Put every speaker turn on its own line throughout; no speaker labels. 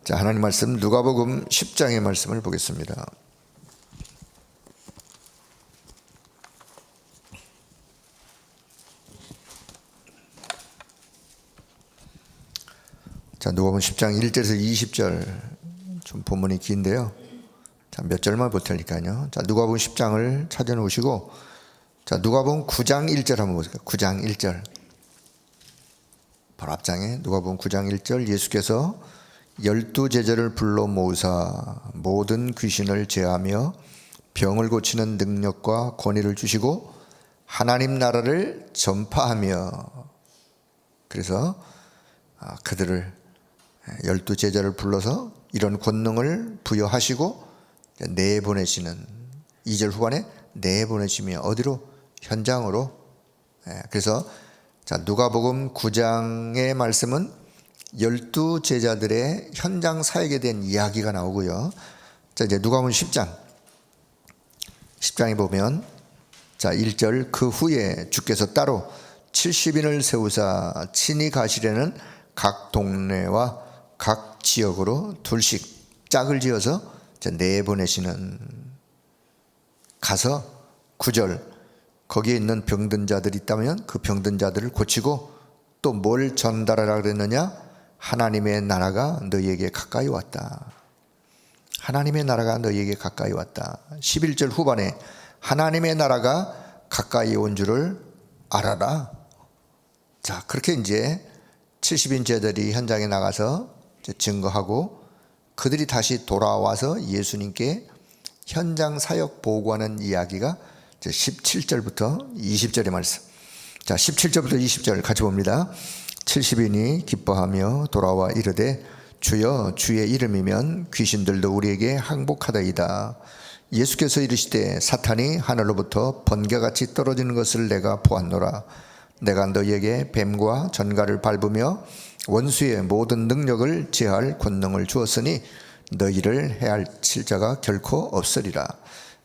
자, 하나님 말씀 누가복음 10장의 말씀을 보겠습니다. 자, 누가복음 10장 1절에서 20절 좀 본문이 긴데요. 자, 몇 절만 볼 테니까요. 자, 누가복음 10장을 찾아 놓으시고, 자, 누가복음 9장 1절 한번 보세요. 9장 1절. 바로 앞장에 누가복음 9장 1절, 예수께서 12제자를 불러 모으사 모든 귀신을 제하며 병을 고치는 능력과 권위를 주시고 하나님 나라를 전파하며, 그래서 그들을 12제자를 불러서 이런 권능을 부여하시고 내보내시는, 2절 후반에 내보내시며 어디로? 현장으로. 그래서 자, 누가복음 9장의 말씀은 12제자들의 현장 사역에 대한 이야기가 나오고요. 자, 이제 누가복음 10장에 보면, 자, 1절, 그 후에 주께서 따로 70인을 세우사 친히 가시려는 각 동네와 각 지역으로 둘씩 짝을 지어서 내보내시는. 가서 9절, 거기에 있는 병든 자들이 있다면 그 병든 자들을 고치고 또 뭘 전달하라 그랬느냐? 하나님의 나라가 너희에게 가까이 왔다. 하나님의 나라가 너희에게 가까이 왔다. 11절 후반에 하나님의 나라가 가까이 온 줄을 알아라. 자, 그렇게 이제 70인 제자들이 현장에 나가서 증거하고 그들이 다시 돌아와서 예수님께 현장 사역 보고하는 이야기가 17절부터 20절의 말씀. 자, 17절부터 20절 같이 봅니다. 70인이 기뻐하며 돌아와 이르되 주여, 주의 이름이면 귀신들도 우리에게 항복하다이다. 예수께서 이르시되 사탄이 하늘로부터 번개같이 떨어지는 것을 내가 보았노라. 내가 너희에게 뱀과 전갈을 밟으며 원수의 모든 능력을 제할 권능을 주었으니 너희를 해할 자가 결코 없으리라.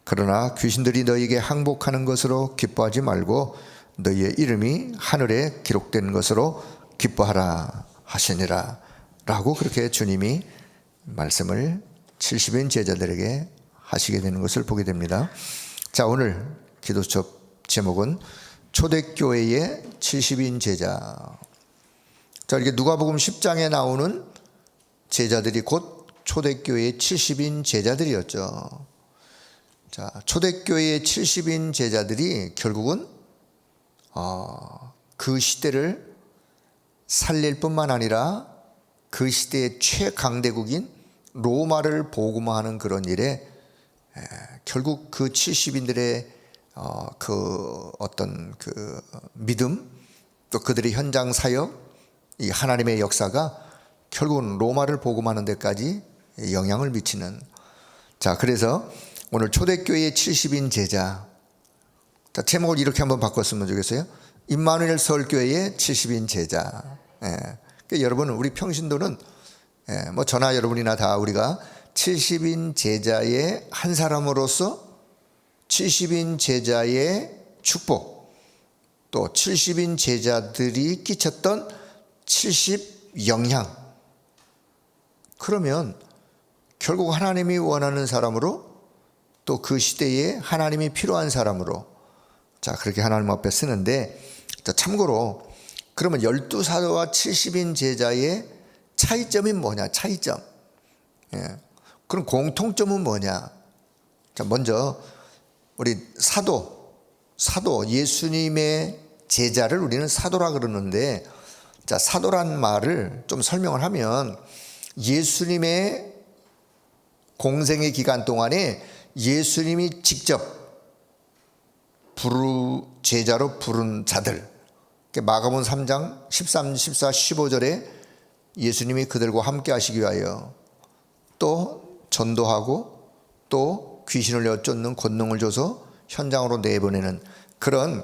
그러나 귀신들이 너희에게 항복하는 것으로 기뻐하지 말고 너희의 이름이 하늘에 기록된 것으로 기뻐하라 하시니라. 라고 그렇게 주님이 말씀을 70인 제자들에게 하시게 되는 것을 보게 됩니다. 자, 오늘 기도첩 제목은 초대교회의 70인 제자. 자, 이렇게 누가복음 10장에 나오는 제자들이 곧 초대교회의 70인 제자들이었죠. 자, 초대교회의 70인 제자들이 결국은 그 시대를 살릴 뿐만 아니라 그 시대의 최강대국인 로마를 복음화하는 그런 일에 결국 그 70인들의 그 어떤 그 믿음, 또 그들의 현장 사역, 이 하나님의 역사가 결국은 로마를 복음하는 데까지 영향을 미치는. 자, 그래서 오늘 초대교회의 70인 제자. 자, 제목을 이렇게 한번 바꿨으면 좋겠어요. 임마누엘 서울교회의 70인 제자. 그러니까 여러분, 우리 평신도는 뭐 저나 여러분이나 다 우리가 70인 제자의 한 사람으로서 70인 제자의 축복, 또 70인 제자들이 끼쳤던 70 영향. 그러면 결국 하나님이 원하는 사람으로, 또 그 시대에 하나님이 필요한 사람으로, 자, 그렇게 하나님 앞에 쓰는데, 자, 참고로 그러면 12사도와 70인 제자의 차이점이 뭐냐? 차이점. 그럼 공통점은 뭐냐? 자, 먼저 우리 사도 예수님의 제자를 우리는 사도라 그러는데, 자, 사도란 말을 좀 설명을 하면 예수님의 공생의 기간 동안에 예수님이 직접 제자로 부른 자들. 마가복음 3장 13, 14, 15절에 예수님이 그들과 함께 하시기 위하여 또 전도하고 또 귀신을 내쫓는 권능을 줘서 현장으로 내보내는 그런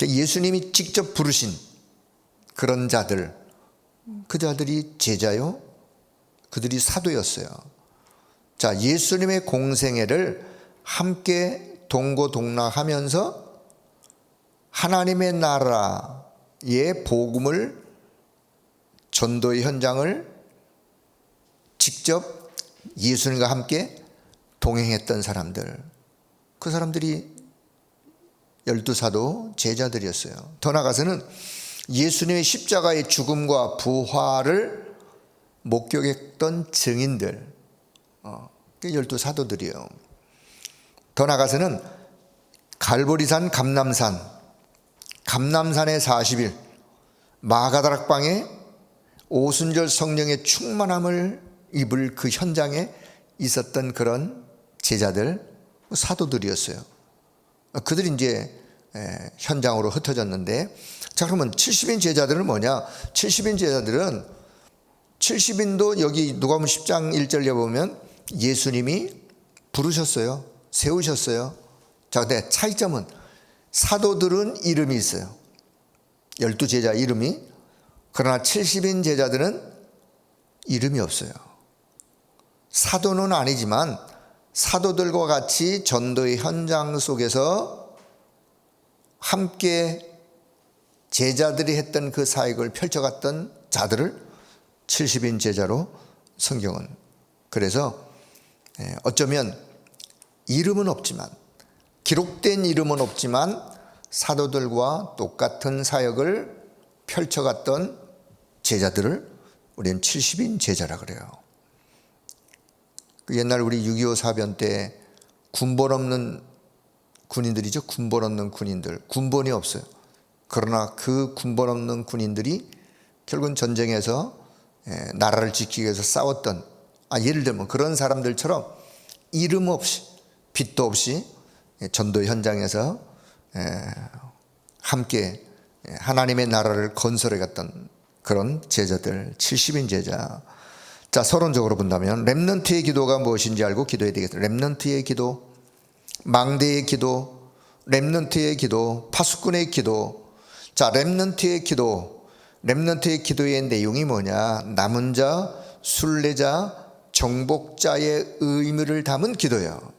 예수님이 직접 부르신 그런 자들, 그 자들이 제자요, 그들이 사도였어요. 자, 예수님의 공생애를 함께 동고동락하면서 하나님의 나라의 복음을, 전도의 현장을 직접 예수님과 함께 동행했던 사람들, 그 사람들이 12사도 제자들이었어요. 더 나아가서는 예수님의 십자가의 죽음과 부활을 목격했던 증인들, 그 12사도들이에요. 더 나아가서는 갈보리산 감남산의 40일, 마가다락방에 오순절 성령의 충만함을 입을 그 현장에 있었던 그런 제자들, 사도들이었어요. 그들이 이제 현장으로 흩어졌는데, 자, 그러면 70인 제자들은 뭐냐? 70인 제자들은 70인도 여기 누가복음 10장 1절에 보면 예수님이 부르셨어요. 세우셨어요. 자, 근데 차이점은 사도들은 이름이 있어요. 12제자 이름이. 그러나 70인 제자들은 이름이 없어요. 사도는 아니지만 사도들과 같이 전도의 현장 속에서 함께 제자들이 했던 그 사역을 펼쳐갔던 자들을 70인 제자로 성경은, 그래서 어쩌면 이름은 없지만, 기록된 이름은 없지만 사도들과 똑같은 사역을 펼쳐갔던 제자들을 우리는 70인 제자라 그래요. 옛날 우리 6.25 사변 때 군번 없는 군인들이죠. 군번 없는 군인들. 군번이 없어요. 그러나 그 군번 없는 군인들이 결국은 전쟁에서 나라를 지키기 위해서 싸웠던, 예를 들면 그런 사람들처럼 이름 없이, 빛도 없이 전도 현장에서 함께 하나님의 나라를 건설해 갔던 그런 제자들, 70인 제자. 자, 서론적으로 본다면 렘넌트의 기도가 무엇인지 알고 기도해야 되겠다. 렘넌트의 기도, 망대의 기도, 렘넌트의 기도, 파수꾼의 기도. 자, 렘넌트의 기도, 렘넌트의 기도의 내용이 뭐냐? 남은 자, 순례자, 정복자의 의미를 담은 기도예요.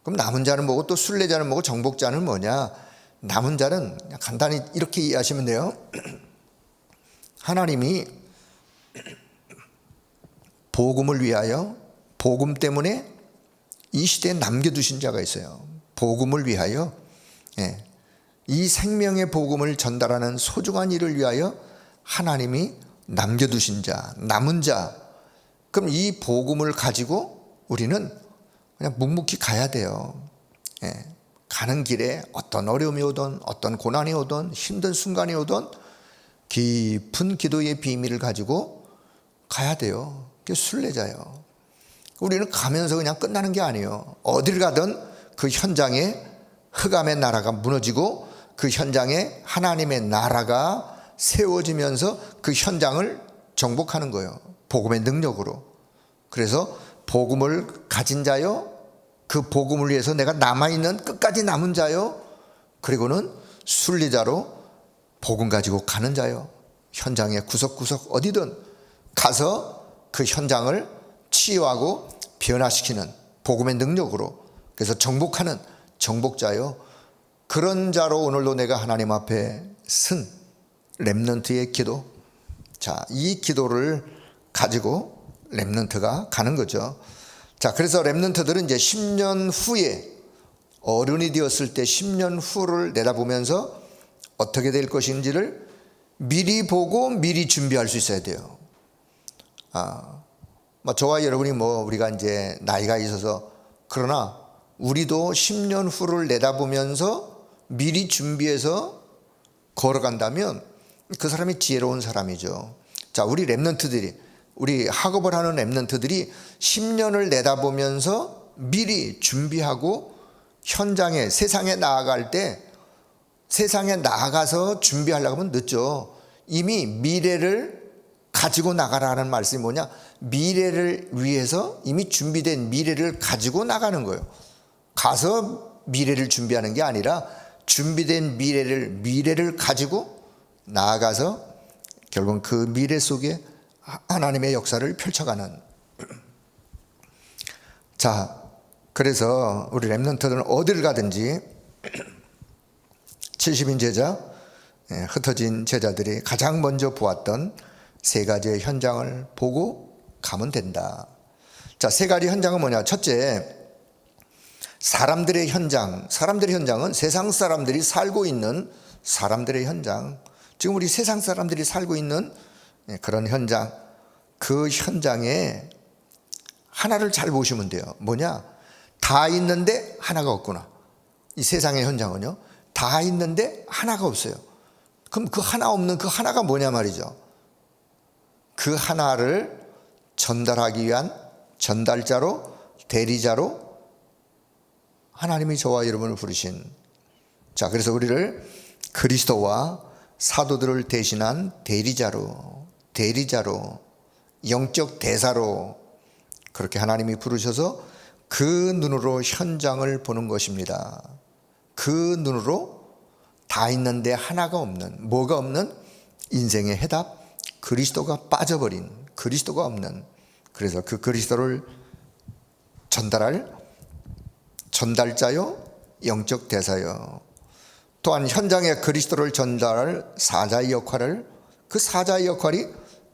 그럼 남은 자는 뭐고 또 순례자는 뭐고 정복자는 뭐냐? 남은 자는 간단히 이렇게 이해하시면 돼요. 하나님이 복음을 위하여, 복음 때문에 이 시대에 남겨두신 자가 있어요. 복음을 위하여, 이 생명의 복음을 전달하는 소중한 일을 위하여 하나님이 남겨두신 자, 남은 자. 그럼 이 복음을 가지고 우리는 그냥 묵묵히 가야 돼요. 가는 길에 어떤 어려움이 오든, 어떤 고난이 오든, 힘든 순간이 오든 깊은 기도의 비밀을 가지고 가야 돼요. 그게 순례자예요. 우리는 가면서 그냥 끝나는 게 아니에요. 어딜 가든 그 현장에 흑암의 나라가 무너지고 그 현장에 하나님의 나라가 세워지면서 그 현장을 정복하는 거예요. 복음의 능력으로. 그래서 복음을 가진 자요, 그 복음을 위해서 내가 남아있는 끝까지 남은 자요, 그리고는 순례자로 복음 가지고 가는 자요. 현장에 구석구석 어디든 가서 그 현장을 치유하고 변화시키는 복음의 능력으로, 그래서 정복하는 정복자요. 그런 자로 오늘도 내가 하나님 앞에 쓴 렘넌트의 기도. 자, 이 기도를 가지고 렘넌트가 가는 거죠. 자, 그래서 렘넌트들은 이제 10년 후에, 어른이 되었을 때 10년 후를 내다보면서 어떻게 될 것인지를 미리 보고 미리 준비할 수 있어야 돼요. 저와 여러분이 우리가 이제 나이가 있어서, 그러나 우리도 10년 후를 내다보면서 미리 준비해서 걸어간다면 그 사람이 지혜로운 사람이죠. 자, 우리 렘넌트들이, 우리 학업을 하는 렘넌트들이 10년을 내다보면서 미리 준비하고 현장에, 세상에 나아갈 때, 세상에 나아가서 준비하려고 하면 늦죠. 이미 미래를 가지고 나가라는 말씀이 뭐냐? 미래를 위해서 이미 준비된 미래를 가지고 나가는 거예요. 가서 미래를 준비하는 게 아니라 준비된 미래를 가지고 나아가서 결국은 그 미래 속에 하나님의 역사를 펼쳐가는. 자, 그래서 우리 렘넌트들은 어딜 가든지 70인 제자, 흩어진 제자들이 가장 먼저 보았던 세 가지의 현장을 보고 가면 된다. 자, 세 가지 현장은 뭐냐? 첫째, 사람들의 현장. 사람들의 현장은 세상 사람들이 살고 있는 사람들의 현장. 지금 우리 세상 사람들이 살고 있는 그런 현장. 그 현장에 하나를 잘 보시면 돼요. 뭐냐? 다 있는데 하나가 없구나. 이 세상의 현장은요, 다 있는데 하나가 없어요. 그럼 그 하나 없는 그 하나가 뭐냐 말이죠. 그 하나를 전달하기 위한 전달자로, 대리자로 하나님이 저와 여러분을 부르신, 자, 그래서 우리를 그리스도와 사도들을 대신한 대리자로, 영적 대사로 그렇게 하나님이 부르셔서 그 눈으로 현장을 보는 것입니다. 그 눈으로 다 있는데 하나가 없는, 뭐가 없는? 인생의 해답, 그리스도가 빠져버린, 그리스도가 없는, 그래서 그 그리스도를 전달할 전달자요, 영적 대사요. 또한 현장에 그리스도를 전달할 사자의 역할을, 그 사자의 역할이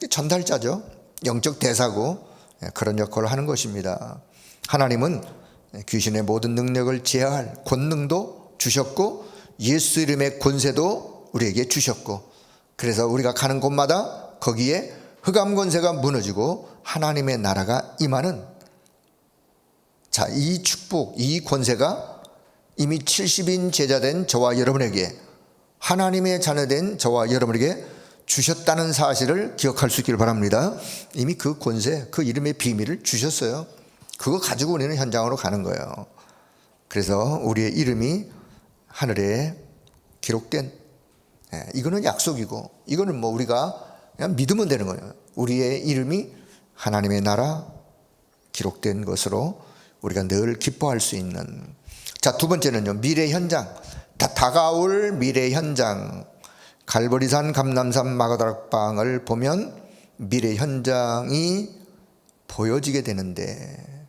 전달자죠. 영적 대사고 그런 역할을 하는 것입니다. 하나님은 귀신의 모든 능력을 제어할 권능도 주셨고 예수 이름의 권세도 우리에게 주셨고, 그래서 우리가 가는 곳마다 거기에 흑암 권세가 무너지고 하나님의 나라가 임하는, 자, 이 축복, 이 권세가 이미 70인 제자된 저와 여러분에게, 하나님의 자녀된 저와 여러분에게 주셨다는 사실을 기억할 수 있기를 바랍니다. 이미 그 권세, 그 이름의 비밀을 주셨어요. 그거 가지고 우리는 현장으로 가는 거예요. 그래서 우리의 이름이 하늘에 기록된, 이거는 약속이고, 이거는 뭐 우리가 그냥 믿으면 되는 거예요. 우리의 이름이 하나님의 나라 기록된 것으로 우리가 늘 기뻐할 수 있는. 자, 두 번째는요, 미래 현장. 다가올 미래 현장. 갈보리산, 감람산, 마가다락방을 보면 미래 현장이 보여지게 되는데,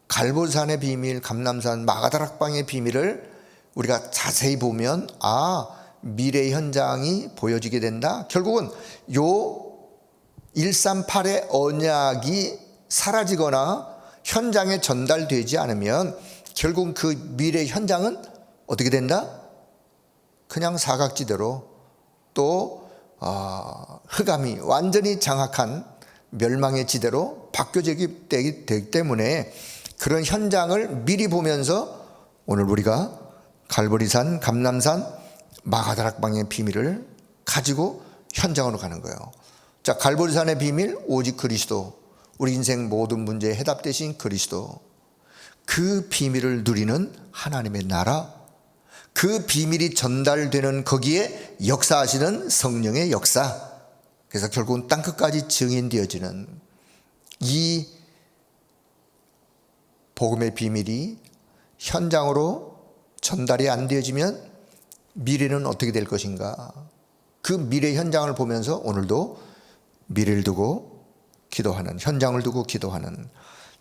갈보리산의 비밀, 감람산, 마가다락방의 비밀을 우리가 자세히 보면, 아, 미래 현장이 보여지게 된다. 결국은 요 138의 언약이 사라지거나 현장에 전달되지 않으면 결국 그 미래 현장은 어떻게 된다? 그냥 사각지대로, 또 흑암이 완전히 장악한 멸망의 지대로 바뀌어지기 되기 때문에 그런 현장을 미리 보면서 오늘 우리가 갈보리산, 감람산, 마가다락방의 비밀을 가지고 현장으로 가는 거예요. 자, 갈보리산의 비밀, 오직 그리스도, 우리 인생 모든 문제에 해답 되신 그리스도, 그 비밀을 누리는 하나님의 나라, 그 비밀이 전달되는 거기에 역사하시는 성령의 역사, 그래서 결국은 땅끝까지 증인되어지는 이 복음의 비밀이 현장으로 전달이 안 되어지면 미래는 어떻게 될 것인가. 그 미래 현장을 보면서 오늘도 미래를 두고 기도하는, 현장을 두고 기도하는.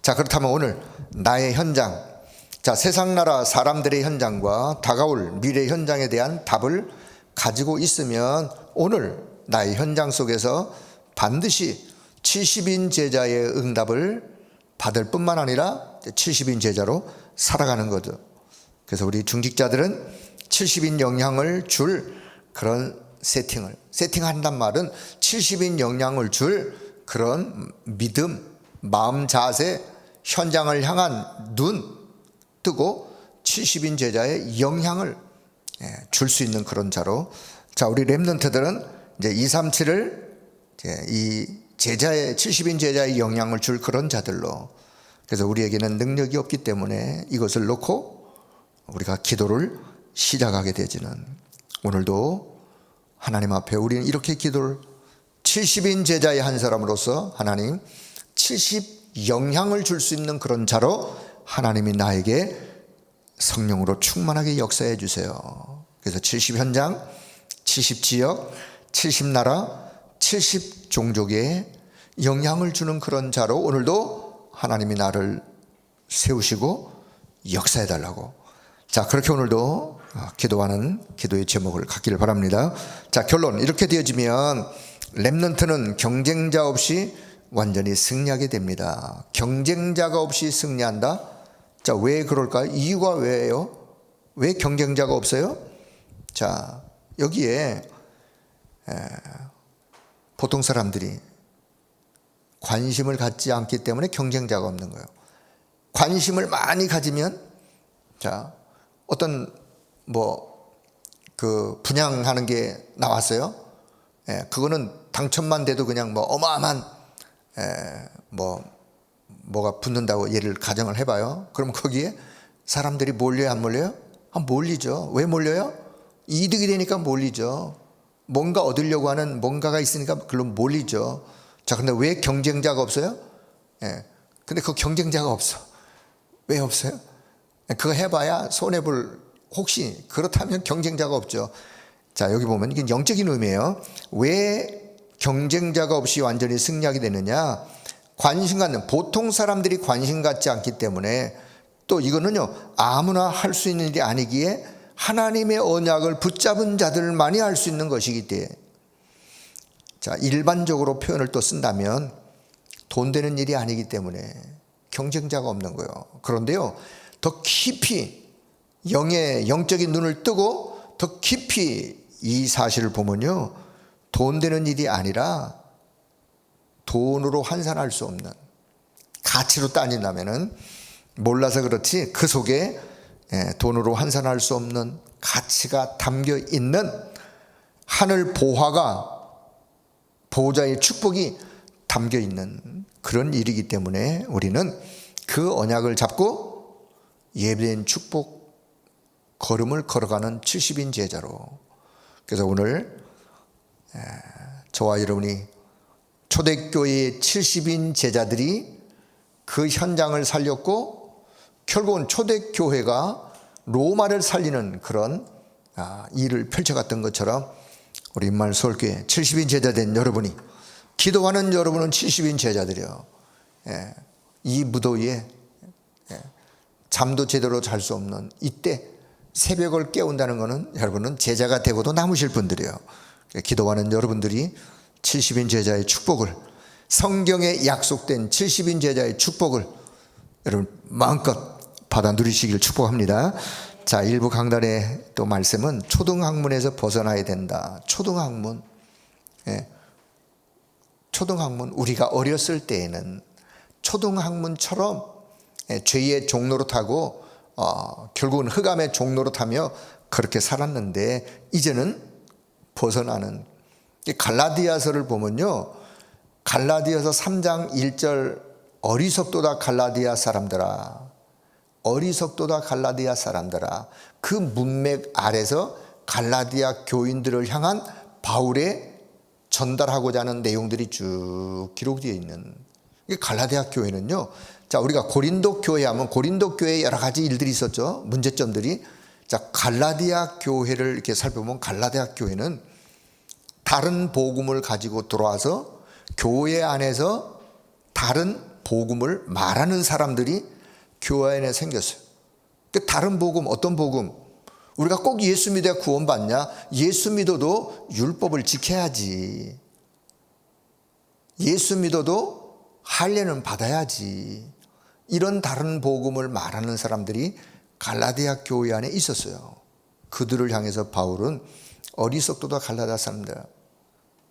자, 그렇다면 오늘 나의 현장, 자, 세상 나라 사람들의 현장과 다가올 미래 현장에 대한 답을 가지고 있으면 오늘 나의 현장 속에서 반드시 70인 제자의 응답을 받을 뿐만 아니라 70인 제자로 살아가는 거죠. 그래서 우리 중직자들은 70인 영향을 줄 그런 세팅한단 말은 70인 영향을 줄 그런 믿음, 마음 자세, 현장을 향한 눈 뜨고 70인 제자의 영향을 줄 수 있는 그런 자로. 자, 우리 렘넌트들은 이제 237을 이 제자의 70인 제자의 영향을 줄 그런 자들로. 그래서 우리에게는 능력이 없기 때문에 이것을 놓고 우리가 기도를 시작하게 되지는, 오늘도 하나님 앞에 우리는 이렇게 기도를, 70인 제자의 한 사람으로서 하나님 70 영향을 줄 수 있는 그런 자로 하나님이 나에게 성령으로 충만하게 역사해 주세요. 그래서 70 현장, 70 지역, 70 나라, 70 종족에 영향을 주는 그런 자로 오늘도 하나님이 나를 세우시고 역사해 달라고. 자, 그렇게 오늘도 기도하는 기도의 제목을 갖기를 바랍니다. 자, 결론, 이렇게 되어지면 렘넌트는 경쟁자 없이 완전히 승리하게 됩니다. 경쟁자가 없이 승리한다. 자, 왜 그럴까요? 이유가 왜예요? 왜 경쟁자가 없어요? 자, 여기에 보통 사람들이 관심을 갖지 않기 때문에 경쟁자가 없는 거예요. 관심을 많이 가지면, 자, 어떤 그 분양하는 게 나왔어요. 그거는 당첨만 돼도 그냥 어마어마한 뭐가 붙는다고 예를 가정을 해봐요. 그럼 거기에 사람들이 몰려요, 안 몰려요? 몰리죠. 왜 몰려요? 이득이 되니까 몰리죠. 뭔가 얻으려고 하는 뭔가가 있으니까 그걸로 몰리죠. 자, 근데 왜 경쟁자가 없어요? 근데 그 경쟁자가 없어. 왜 없어요? 그거 해봐야 손해볼, 혹시 그렇다면 경쟁자가 없죠. 자, 여기 보면 이게 영적인 의미예요. 왜 경쟁자가 없이 완전히 승리하게 되느냐? 관심 갖는, 보통 사람들이 관심 갖지 않기 때문에, 또 이거는요 아무나 할 수 있는 일이 아니기에 하나님의 언약을 붙잡은 자들만이 할 수 있는 것이기 때문에, 자, 일반적으로 표현을 또 쓴다면 돈 되는 일이 아니기 때문에 경쟁자가 없는 거예요. 그런데요, 더 깊이 영적인 눈을 뜨고 더 깊이 이 사실을 보면요, 돈 되는 일이 아니라 돈으로 환산할 수 없는, 가치로 따진다면은, 몰라서 그렇지 그 속에 돈으로 환산할 수 없는 가치가 담겨 있는 하늘 보호자의 축복이 담겨 있는 그런 일이기 때문에 우리는 그 언약을 잡고 예배된 축복 걸음을 걸어가는 70인 제자로. 그래서 오늘 저와 여러분이 초대교회의 70인 제자들이 그 현장을 살렸고, 결국은 초대교회가 로마를 살리는 그런 일을 펼쳐갔던 것처럼, 우리 임마누엘 서울교회 70인 제자 된 여러분이, 기도하는 여러분은 70인 제자들이요. 이 무더위에 잠도 제대로 잘 수 없는 이때 새벽을 깨운다는 것은 여러분은 제자가 되고도 남으실 분들이에요. 기도하는 여러분들이 70인 제자의 축복을, 성경에 약속된 70인 제자의 축복을 여러분 마음껏 받아 누리시길 축복합니다. 자, 일부 강단의 또 말씀은 초등학문에서 벗어나야 된다. 초등학문, 초등학문, 우리가 어렸을 때에는 초등학문처럼 죄의 종로로 타고 결국은 흑암의 종로로 타며 그렇게 살았는데, 이제는 벗어나는, 갈라디아서를 보면요, 갈라디아서 3장 1절, 어리석도다 갈라디아 사람들아, 어리석도다 갈라디아 사람들아, 그 문맥 아래서 갈라디아 교인들을 향한 바울의 전달하고자 하는 내용들이 쭉 기록되어 있는, 갈라디아 교회는요, 자, 우리가 고린도 교회 하면 고린도 교회에 여러 가지 일들이 있었죠. 문제점들이. 자, 갈라디아 교회를 이렇게 살펴보면 갈라디아 교회는 다른 복음을 가지고 들어와서 교회 안에서 다른 복음을 말하는 사람들이 교회 안에 생겼어요. 그 다른 복음, 어떤 복음? 우리가 꼭 예수 믿어야 구원받냐? 예수 믿어도 율법을 지켜야지. 예수 믿어도 할례는 받아야지. 이런 다른 복음을 말하는 사람들이 갈라디아 교회 안에 있었어요. 그들을 향해서 바울은 어리석도다 갈라디아 사람들,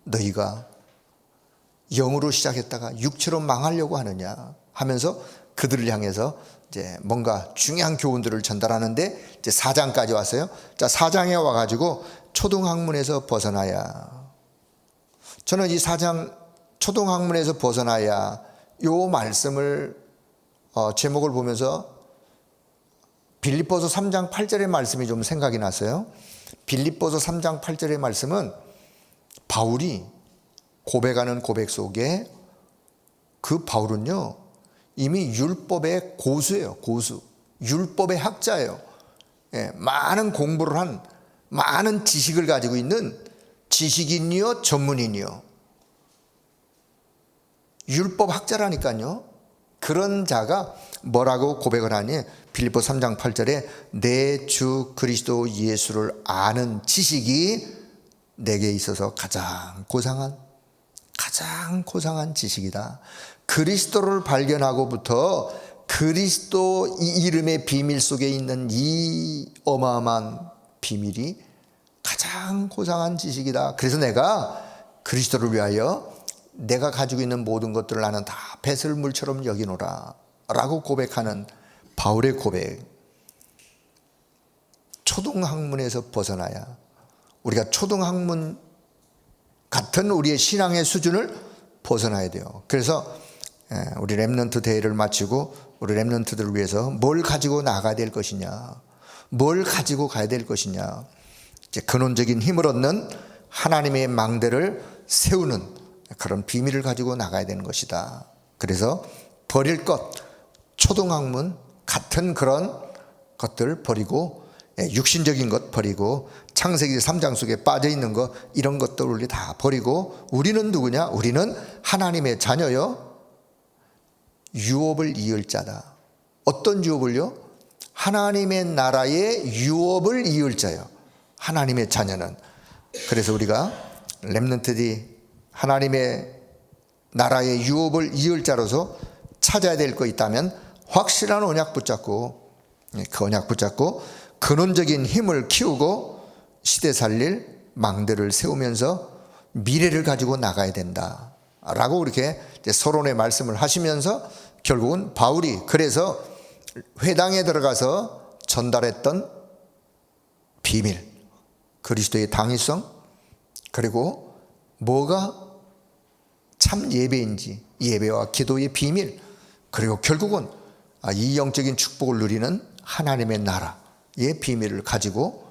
너희가 영으로 시작했다가 육체로 망하려고 하느냐 하면서 그들을 향해서 이제 뭔가 중요한 교훈들을 전달하는데, 이제 4장까지 왔어요. 자, 4장에 와가지고 초등학문에서 벗어나야, 저는 이 4장 초등학문에서 벗어나야 요 말씀을 제목을 보면서 빌립보서 3장 8절의 말씀이 좀 생각이 났어요. 빌립보서 3장 8절의 말씀은 바울이 고백하는 고백 속에, 그 바울은요 이미 율법의 고수예요. 고수, 율법의 학자예요. 많은 공부를 한, 많은 지식을 가지고 있는 지식인이요 전문인이요 율법 학자라니까요. 그런 자가 뭐라고 고백을 하니, 빌립보 3장 8절에 내 주 그리스도 예수를 아는 지식이 내게 있어서 가장 고상한 가장 고상한 지식이다. 그리스도를 발견하고부터 그리스도 이 이름의 비밀 속에 있는 이 어마어마한 비밀이 가장 고상한 지식이다. 그래서 내가 그리스도를 위하여 내가 가지고 있는 모든 것들을 나는 다 배설물처럼 여기노라 라고 고백하는 바울의 고백. 초등학문에서 벗어나야, 우리가 초등학문 같은 우리의 신앙의 수준을 벗어나야 돼요. 그래서 우리 렘넌트 대회를 마치고 우리 렘넌트들을 위해서 뭘 가지고 나가야 될 것이냐, 뭘 가지고 가야 될 것이냐, 이제 근원적인 힘을 얻는 하나님의 망대를 세우는 그런 비밀을 가지고 나가야 되는 것이다. 그래서 버릴 것, 초등학문 같은 그런 것들 버리고, 육신적인 것 버리고, 창세기 3장 속에 빠져있는 것, 이런 것들 우리 다 버리고, 우리는 누구냐? 우리는 하나님의 자녀요, 유업을 이을 자다. 어떤 유업을요? 하나님의 나라의 유업을 이을 자요, 하나님의 자녀는. 그래서 우리가 렘넌트들이 하나님의 나라의 유업을 이을 자로서 찾아야 될 거 있다면 확실한 언약 붙잡고, 그 언약 붙잡고 근원적인 힘을 키우고 시대 살릴 망대를 세우면서 미래를 가지고 나가야 된다 라고 이렇게 서론의 말씀을 하시면서 결국은 바울이 그래서 회당에 들어가서 전달했던 비밀, 그리스도의 당위성, 그리고 뭐가 참 예배인지, 예배와 기도의 비밀, 그리고 결국은 이 영적인 축복을 누리는 하나님의 나라의 비밀을 가지고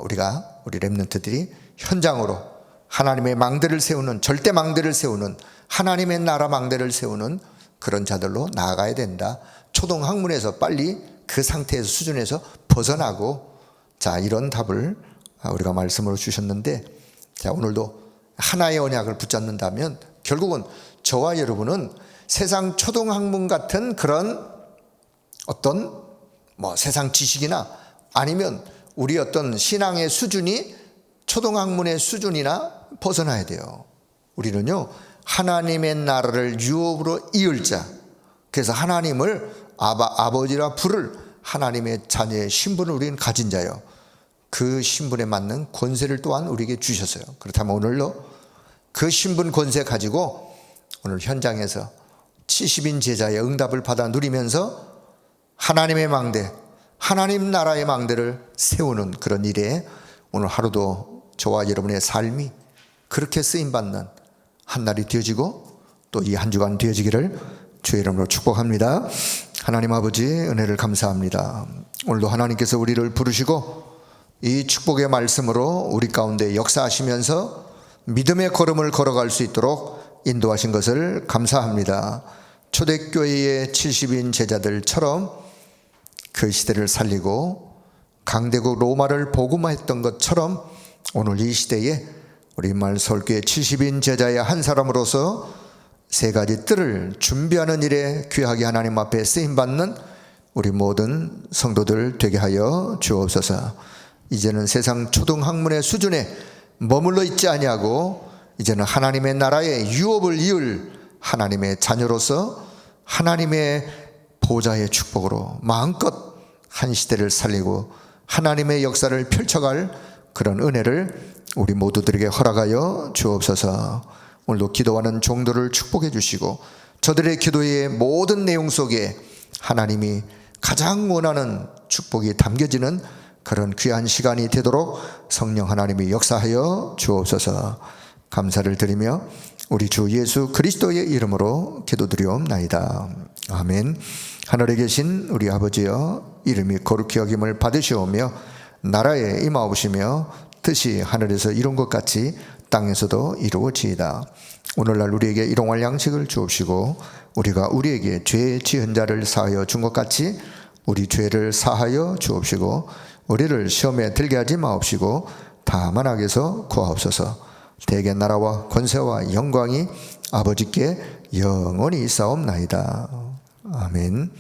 우리 렘넌트들이 현장으로 하나님의 망대를 세우는, 절대 망대를 세우는, 하나님의 나라 망대를 세우는 그런 자들로 나아가야 된다. 초등학문에서 빨리 그 상태에서, 수준에서 벗어나고, 자, 이런 답을 우리가 말씀으로 주셨는데, 자, 오늘도 하나의 언약을 붙잡는다면 결국은 저와 여러분은 세상 초등학문 같은 그런 어떤 세상 지식이나 아니면 우리 어떤 신앙의 수준이 초등학문의 수준이나 벗어나야 돼요. 우리는요, 하나님의 나라를 유업으로 이을 자, 그래서 하나님을 아버지라 부를 하나님의 자녀의 신분을 우리는 가진 자요, 그 신분에 맞는 권세를 또한 우리에게 주셨어요. 그렇다면 오늘로 그 신분 권세 가지고 오늘 현장에서 70인 제자의 응답을 받아 누리면서 하나님의 망대, 하나님 나라의 망대를 세우는 그런 일에 오늘 하루도 저와 여러분의 삶이 그렇게 쓰임받는 한 날이 되어지고 또 이 한 주간 되어지기를 주의 이름으로 축복합니다. 하나님 아버지, 은혜를 감사합니다. 오늘도 하나님께서 우리를 부르시고 이 축복의 말씀으로 우리 가운데 역사하시면서 믿음의 걸음을 걸어갈 수 있도록 인도하신 것을 감사합니다. 초대교회의 70인 제자들처럼 그 시대를 살리고 강대국 로마를 복음화했던 것처럼 오늘 이 시대에 우리 말설교회 70인 제자의 한 사람으로서 세 가지 뜰을 준비하는 일에 귀하게 하나님 앞에 쓰임받는 우리 모든 성도들 되게 하여 주옵소서. 이제는 세상 초등학문의 수준에 머물러 있지 아니하고 이제는 하나님의 나라의 유업을 이을 하나님의 자녀로서 하나님의 보좌의 축복으로 마음껏 한 시대를 살리고 하나님의 역사를 펼쳐갈 그런 은혜를 우리 모두들에게 허락하여 주옵소서. 오늘도 기도하는 종들을 축복해 주시고 저들의 기도의 모든 내용 속에 하나님이 가장 원하는 축복이 담겨지는 그런 귀한 시간이 되도록 성령 하나님이 역사하여 주옵소서. 감사를 드리며 우리 주 예수 그리스도의 이름으로 기도드리옵나이다. 아멘. 하늘에 계신 우리 아버지여, 이름이 거룩히 여김을 받으시오며 나라에 임하옵시며 뜻이 하늘에서 이룬 것 같이 땅에서도 이루어지이다. 오늘날 우리에게 일용할 양식을 주옵시고 우리가 우리에게 죄 지은 자를 사하여 준 것 같이 우리 죄를 사하여 주옵시고 우리를 시험에 들게 하지 마옵시고 다만 악에서 구하옵소서. 대개 나라와 권세와 영광이 아버지께 영원히 있사옵나이다. 아멘.